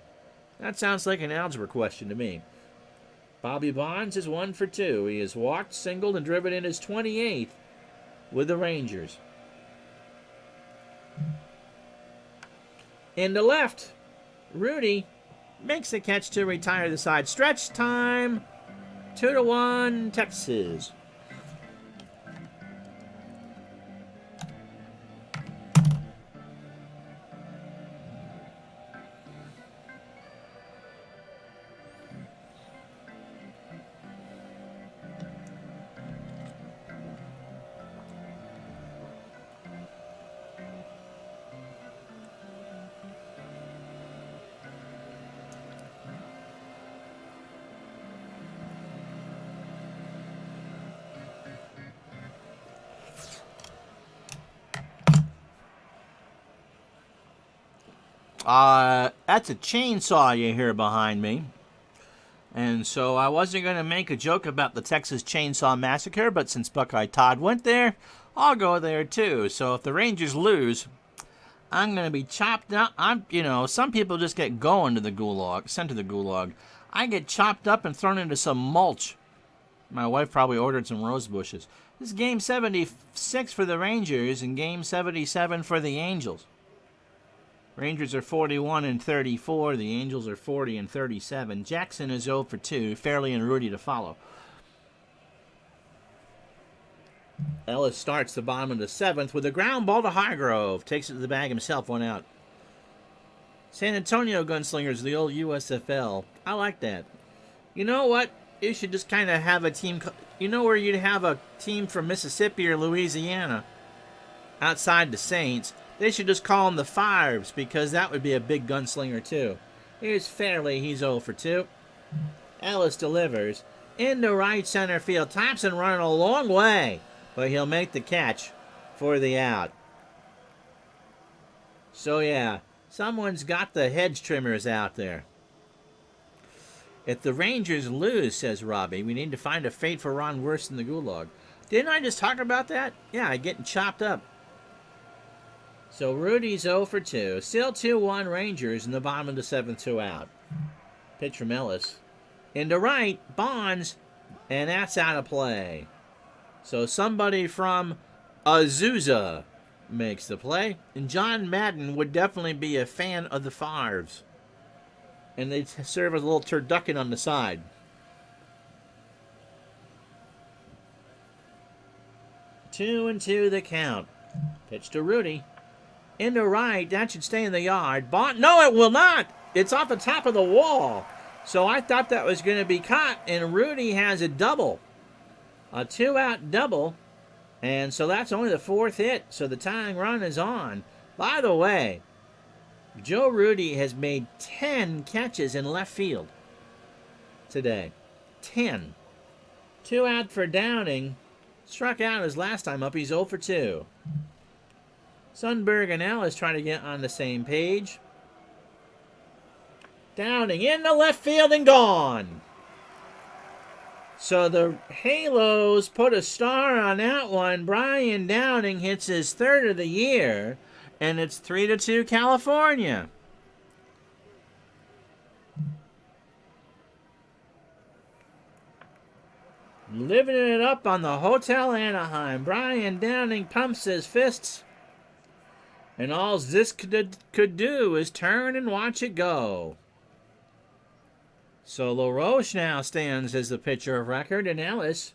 That sounds like an algebra question to me. Bobby Bonds is 1 for 2. He has walked, singled, and driven in his 28th with the Rangers. In the left, Rudy makes the catch to retire the side. Stretch time. 2-1 Texas. That's a chainsaw you hear behind me. And so I wasn't going to make a joke about the Texas Chainsaw Massacre, but since Buckeye Todd went there, I'll go there too. So if the Rangers lose, I'm going to be chopped up. Some people just get going to the gulag, sent to the gulag. I get chopped up and thrown into some mulch. My wife probably ordered some rose bushes. This is game 76 for the Rangers and game 77 for the Angels. Rangers are 41-34. The Angels are 40-37. Jackson is 0 for 2. Fairley and Rudy to follow. Ellis starts the bottom of the 7th with a ground ball to Hargrove. Takes it to the bag himself, 1 out. San Antonio Gunslingers, the old USFL. I like that. You know what? You should just kind of have a team. You know where you'd have a team from Mississippi or Louisiana outside the Saints? They should just call them the Fives because that would be a big gunslinger too. Here's Fairley. He's 0 for 2. Ellis delivers into right center field. Thompson running a long way, but he'll make the catch for the out. So yeah, someone's got the hedge trimmers out there. If the Rangers lose, says Robbie, we need to find a fate for Ron worse than the gulag. Didn't I just talk about that? Yeah, getting chopped up. So Rudy's 0 for 2. Still 2-1 Rangers in the bottom of the 7th, 2 out. Pitch from Ellis. Into right, Bonds, and that's out of play. So somebody from Azusa makes the play. And John Madden would definitely be a fan of the Fives. And they serve as a little turducken on the side. 2-2 the count. Pitch to Rudy. Into right, that should stay in the yard. No, it will not. It's off the top of the wall. So I thought that was going to be caught, and Rudy has a double. A 2-out double. And so that's only the 4th hit, so the tying run is on. By the way, Joe Rudy has made 10 catches in left field today. 10. 2 out for Downing. Struck out his last time up. He's 0 for 2. Sundberg and Ellis trying to get on the same page. Downing in the left field and gone. So the Halos put a star on that one. Brian Downing hits his 3rd of the year, and it's 3-2 California. Living it up on the Hotel Anaheim. Brian Downing pumps his fists. And all this could do is turn and watch it go. So LaRoche now stands as the pitcher of record, and Ellis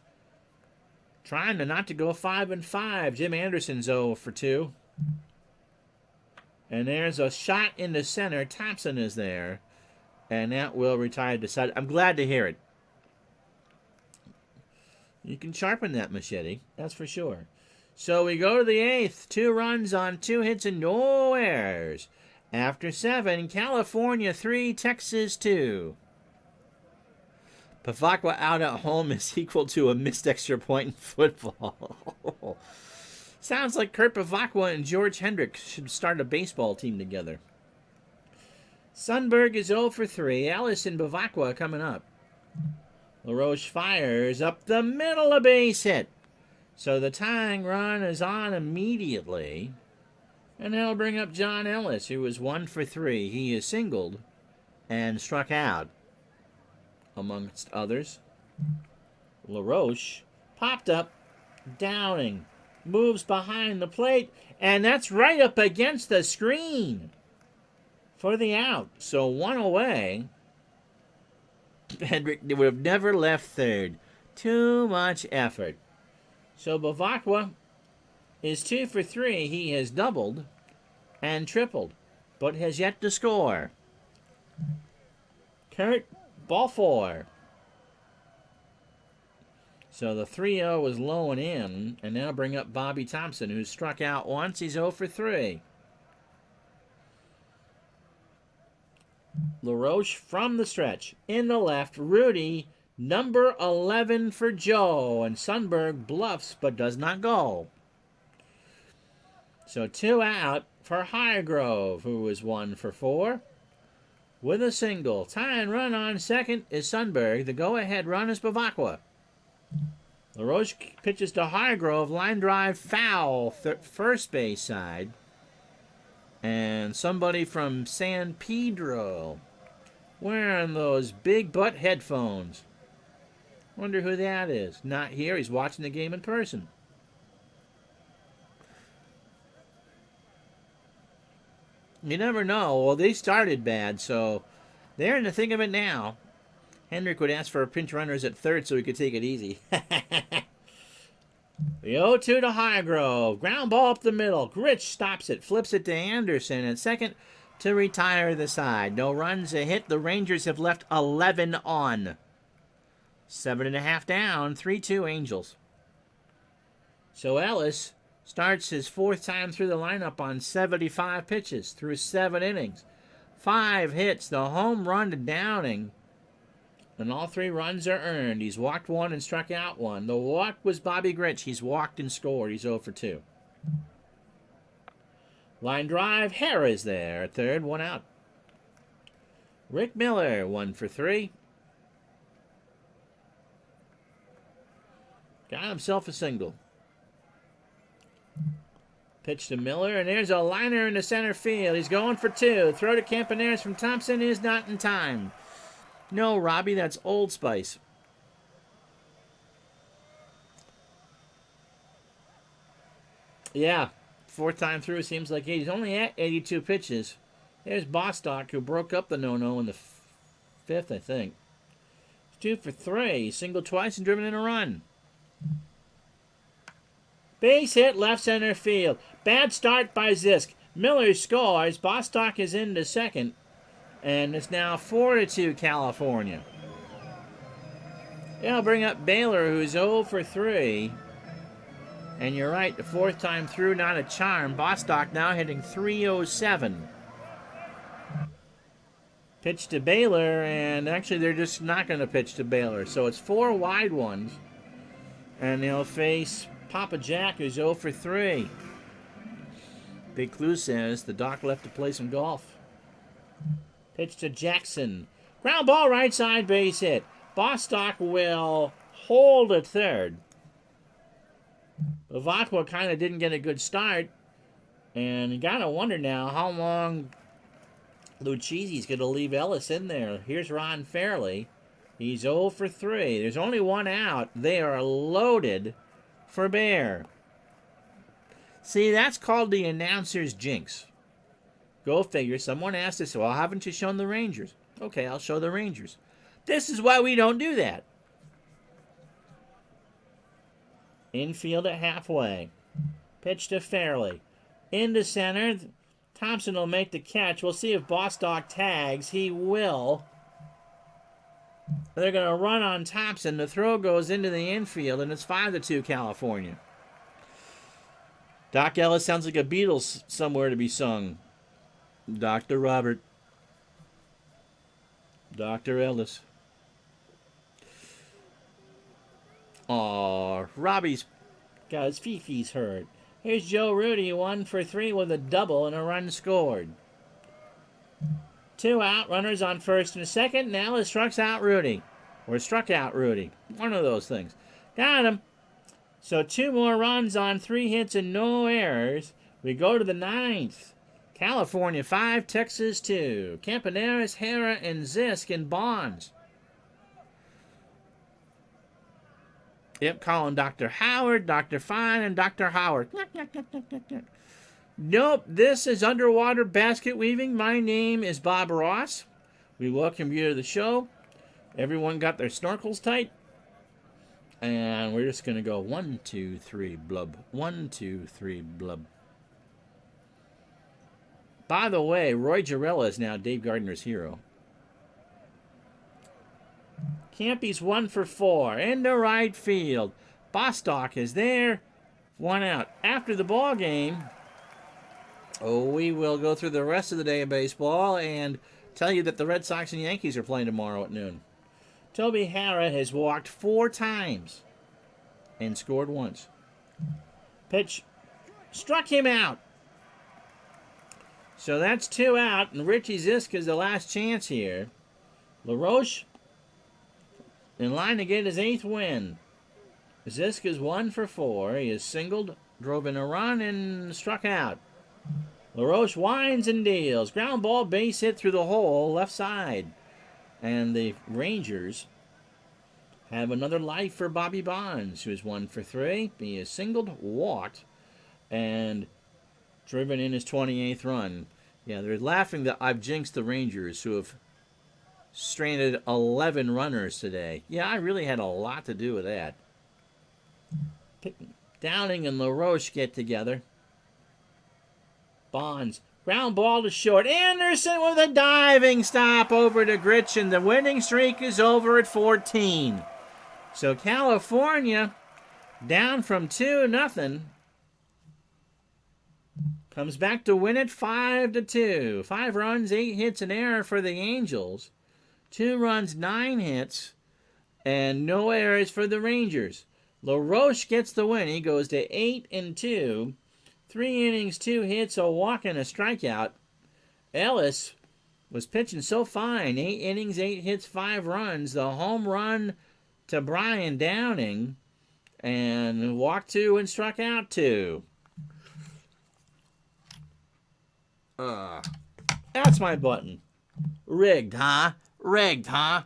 trying to not to go 5-5. Jim Anderson's 0 for 2. And there's a shot into center. Thompson is there. And that will retire the side. I'm glad to hear it. You can sharpen that machete, that's for sure. So we go to the 8th. 2 runs on 2 hits and no errors. After 7, California 3, Texas 2. Pavakwa out at home is equal to a missed extra point in football. Sounds like Kurt Pavakwa and George Hendrick should start a baseball team together. Sundberg is 0 for 3. Ellis and Pavakwa coming up. LaRoche fires up the middle, a base hit. So the tying run is on immediately. And that'll bring up John Ellis, who was 1 for 3. He is singled and struck out, amongst others. LaRoche popped up. Downing moves behind the plate, and that's right up against the screen for the out. So 1 away. Hendrick would have never left 3rd. Too much effort. So Bavakwa is 2 for 3. He has doubled and tripled, but has yet to score. Kurt, ball 4. So the 3-0 is low and in, and now bring up Bobby Thompson, who's struck out once. He's 0 for 3. LaRoche from the stretch. In the left, Rudy, number 11 for Joe. And Sundberg bluffs but does not go. So 2 out, for Highgrove, who was 1 for 4. With a single. Tying run on second is Sundberg. The go-ahead run is Bavacqua. LaRoche pitches to Highgrove. Line drive foul. First base side. And somebody from San Pedro wearing those big butt headphones. Wonder who that is. Not here. He's watching the game in person. You never know. Well, they started bad, so they're in the thick of it now. Hendrick would ask for pinch runners at third so he could take it easy. The 0-2 to Highgrove. Ground ball up the middle. Gritch stops it. Flips it to Anderson at second to retire the side. No runs, a hit. The Rangers have left 11 on. 7.5 down. 3-2 Angels. So Ellis starts his 4th time through the lineup on 75 pitches through 7 innings. 5 hits, the home run to Downing, and all 3 runs are earned. He's walked 1 and struck out 1. The walk was Bobby Gritch. He's walked and scored. He's 0 for 2. Line drive, Harrah's there at third, 1 out. Rick Miller, 1 for 3. Got himself a single. Pitch to Miller, and there's a liner into center field. He's going for 2. Throw to Campaneris from Thompson is not in time. No, Robbie, that's Old Spice. Yeah, 4th time through seems like he's only at 82 pitches. There's Bostock, who broke up the no-no in the 5th, I think. 2 for 3. Singled twice and driven in a run. Base hit left center field. Bad start by Zisk. Miller scores. Bostock is into second. And it's now 4-2 California. I'll bring up Baylor, who's 0 for 3. And you're right, the 4th time through, not a charm. Bostock now hitting .307. Pitch to Baylor, and actually they're just not going to pitch to Baylor. So it's 4 wide ones. And they'll face Papa Jack, who's 0 for 3. Big Clue says the doc left to play some golf. Pitch to Jackson. Ground ball right side, base hit. Bostock will hold at third. Bavacqua kind of didn't get a good start. And you got to wonder now how long Lucchese's going to leave Ellis in there. Here's Ron Fairley. He's 0 for 3. There's only 1 out. They are loaded for Bear. See, that's called the announcer's jinx. Go figure. Someone asked us, well, haven't you shown the Rangers? Okay, I'll show the Rangers. This is why we don't do that. Infield at halfway. Pitch to Fairley. Into center. Thompson will make the catch. We'll see if Bostock tags. He will. They're going to run on Thompson. The throw goes into the infield, and it's 5-2 California. Doc Ellis sounds like a Beatles somewhere to be sung. Dr. Robert. Dr. Ellis. Aw, Robbie's got his Fifi's hurt. Here's Joe Rudy, 1 for 3 with a double and a run scored. 2 out, runners on first and second. Now it struck out Rudy. Or struck out Rudy. One of those things. Got him. So 2 more runs on 3 hits and no errors. We go to the 9th. California 5, Texas 2. Campaneris, Harrah, and Zisk in Bonds. Yep, calling Dr. Howard, Dr. Fine, and Dr. Howard. Nope, this is Underwater Basket Weaving. My name is Bob Ross. We welcome you to the show. Everyone got their snorkels tight. And we're just going to go 1, 2, 3, blub. 1, 2, 3, blub. By the way, Roy Jarella is now Dave Gardner's hero. Campy's 1 for 4 into right field. Bostock is there. 1 out. After the ball game, we will go through the rest of the day of baseball and tell you that the Red Sox and Yankees are playing tomorrow at noon. Toby Harrah has walked 4 times and scored once. Pitch struck him out. So that's 2 out, and Richie Ziska's the last chance here. LaRoche in line to get his 8th win. Ziska's 1 for 4. He is singled, drove in a run, and struck out. LaRoche winds and deals. Ground ball, base hit through the hole, left side. And the Rangers have another life for Bobby Bonds, who is 1 for 3. He is singled, walked, and driven in his 28th run. Yeah, they're laughing that I've jinxed the Rangers, who have stranded 11 runners today. Yeah, I really had a lot to do with that. Downing and LaRoche get together. Bonds, ground ball to short. Anderson with a diving stop over to Gritchen. The winning streak is over at 14. So California, down from 2-0, comes back to win it 5-2. 5 runs, 8 hits, an error for the Angels. 2 runs, 9 hits, and no errors for the Rangers. LaRoche gets the win. He goes to 8-2. 3 innings, 2 hits, a walk, and a strikeout. Ellis was pitching so fine. 8 innings, 8 hits, 5 runs. The home run to Brian Downing, and walked 2 and struck out 2. That's my button. Rigged, huh? Rigged, huh?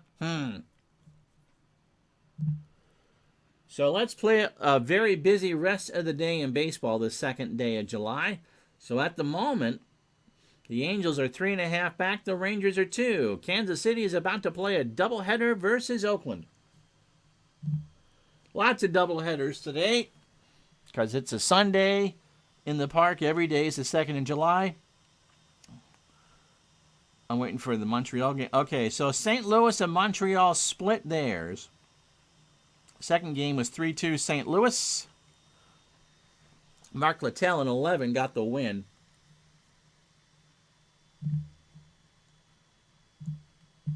So let's play a very busy rest of the day in baseball this second day of July. So at the moment, the Angels are 3.5 back. The Rangers are 2. Kansas City is about to play a doubleheader versus Oakland. Lots of doubleheaders today because it's a Sunday in the park. Every day is the 2nd of July. I'm waiting for the Montreal game. Okay, so St. Louis and Montreal split theirs. Second game was 3-2 St. Louis. Mark Littell in 11 got the win.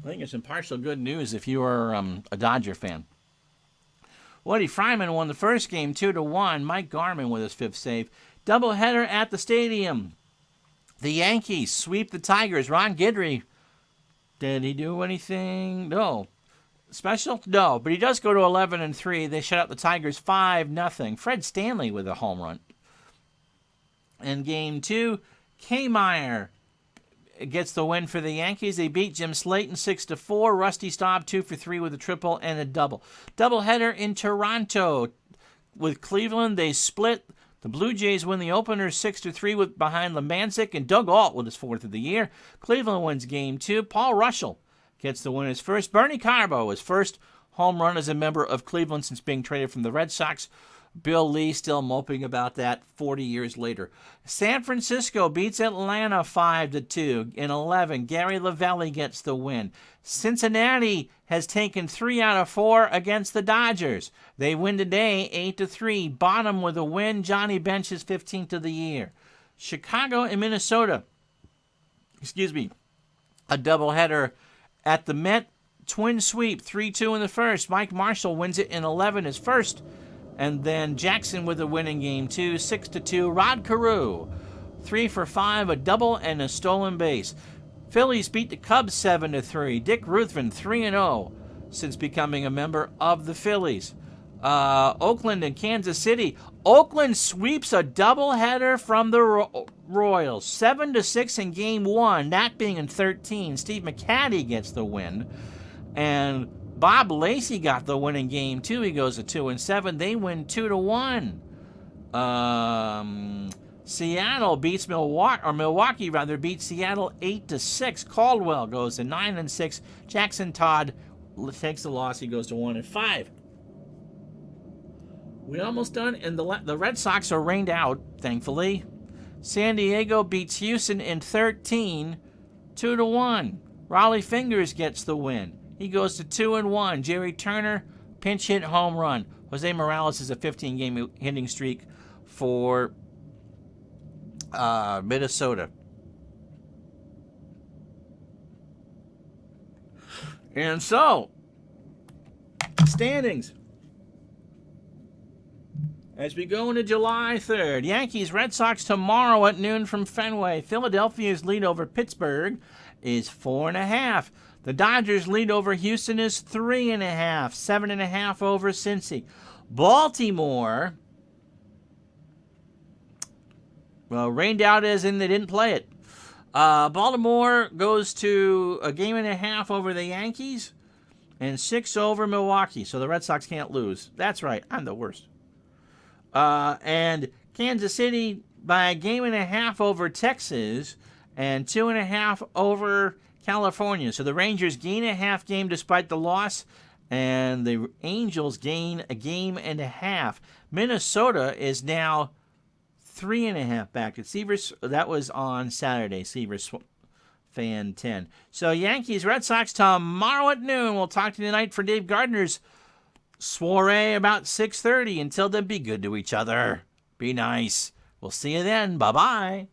I think it's some partial good news if you are a Dodger fan. Woody Fryman won the first game 2-1. Mike Garman with his 5th save. Doubleheader at the stadium. The Yankees sweep the Tigers. Ron Guidry, did he do anything? No. Special? No, but he does go to 11-3. They shut out the Tigers 5-0. Fred Stanley with a home run. In game 2, Kmeyer gets the win for the Yankees. They beat Jim Slayton 6-4. Rusty Staub 2 for 3 with a triple and a double. Doubleheader in Toronto with Cleveland. They split. The Blue Jays win the opener 6-3 behind Lemancic and Doug Ault with his 4th of the year. Cleveland wins game 2. Paul Russell gets the win his first. Bernie Carbo, his first home run as a member of Cleveland since being traded from the Red Sox. Bill Lee still moping about that 40 years later. San Francisco beats Atlanta 5-2 in 11. Gary Lavelli gets the win. Cincinnati has taken 3 out of 4 against the Dodgers. They win today 8-3. Bonham with a win. Johnny Bench his 15th of the year. Chicago and Minnesota. A doubleheader at the Met. Twin sweep 3-2 in the first. Mike Marshall wins it in 11 his first. And then Jackson with a winning game 2, 6-2. Rod Carew, 3 for 5, a double and a stolen base. Phillies beat the Cubs 7-3. Dick Ruthven 3-0 since becoming a member of the Phillies. Oakland and Kansas City. Oakland sweeps a doubleheader from the Royals, 7-6 in game 1. That being in 13. Steve McCaddy gets the win, and Bob Lacey got the win in game 2. He goes to 2-7. They win 2-1. Seattle beats Milwaukee beats Seattle 8-6. Caldwell goes to 9-6. Jackson Todd takes the loss. He goes to 1-5. We almost done, and the Red Sox are rained out, thankfully. San Diego beats Houston in 13, 2-1. Raleigh Fingers gets the win. He goes to 2-1. Jerry Turner, pinch hit home run. Jose Morales is a 15-game hitting streak for Minnesota. And so, standings. As we go into July 3rd, Yankees, Red Sox tomorrow at noon from Fenway. Philadelphia's lead over Pittsburgh is 4.5. The Dodgers' lead over Houston is 3.5. 7.5 over Cincy. Baltimore, well, rained out as in they didn't play it. Baltimore goes to a 1.5 over the Yankees and 6 over Milwaukee. So the Red Sox can't lose. That's right. I'm the worst. And Kansas City by a 1.5 over Texas and 2.5 over California. So the Rangers gain a half game despite the loss, and the Angels gain a 1.5. Minnesota is now 3.5 back at Seavers. That was on Saturday, Seavers Fan 10. So Yankees, Red Sox tomorrow at noon. We'll talk to you tonight for Dave Gardner's soiree about 6:30. Until then, be good to each other. Be nice. We'll see you then. Bye-bye.